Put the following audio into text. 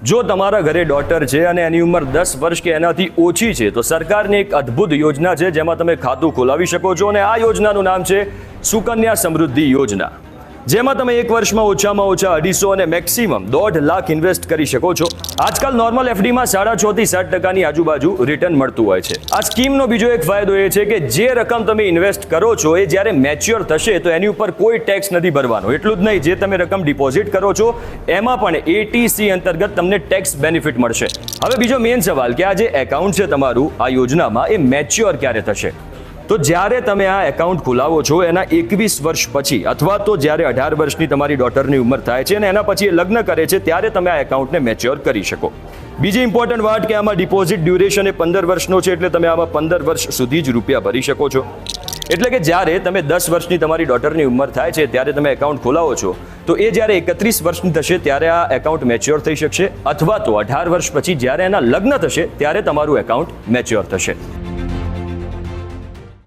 જો તમારા ઘરે ડોટર છે અને એની ઉંમર 10 વર્ષ કે એનાથી ઓછી છે તો સરકારની એક અદ્ભુત યોજના છે જેમાં તમે ખાતું ખોલાવી શકો છો અને આ યોજનાનું નામ છે સુકન્યા સમૃદ્ધિ યોજના, જેમાં તમે એક વર્ષમાં ઓછામાં ઓછા 250 અને મેક્સિમમ 1.5 લાખ ઇન્વેસ્ટ કરી શકો છો. આજકાલ નોર્મલ એફડીમાં 6.5 થી 7% આજુબાજુ રિટર્ન મળતું હોય છે. આ સ્કીમનો બીજો એક ફાયદો એ છે કે જે રકમ તમે ઇન્વેસ્ટ કરો છો એ જ્યારે મેચ્યોર થશે તો એની ઉપર કોઈ ટેક્સ નથી ભરવાનો. એટલું જ નહીં, જે તમે રકમ ડિપોઝિટ કરો છો એમાં પણ એટીસી અંતર્ગત તમને ટેક્સ બેનિફિટ મળશે. હવે બીજો મેઇન સવાલ કે આ જે એકાઉન્ટ છે તમારું આ યોજનામાં એ મેચ્યોર ક્યારે થશે? તો જ્યારે તમે આ એકાઉન્ટ ખોલાવો છો એના 21 વર્ષ પછી અથવા તો જ્યારે 18 વર્ષની તમારી ડોટરની ઉંમર થાય છે અને એના પછી એ લગ્ન કરે છે ત્યારે તમે આ એકાઉન્ટને મેચ્યોર કરી શકો. બીજી ઇમ્પોર્ટન્ટ વાત કે આમાં ડિપોઝિટ ડ્યુરેશન એ 15 વર્ષનો છે, એટલે તમે આમાં 15 વર્ષ સુધી જ રૂપિયા ભરી શકો છો. એટલે કે જ્યારે તમે 10 વર્ષની તમારી ડોટરની ઉંમર થાય છે ત્યારે તમે એકાઉન્ટ ખોલાવો છો તો એ જ્યારે 31 વર્ષની થશે ત્યારે આ એકાઉન્ટ મેચ્યોર થઈ શકશે, અથવા તો 18 વર્ષ પછી જ્યારે એના લગ્ન થશે ત્યારે તમારું એકાઉન્ટ મેચ્યોર થશે.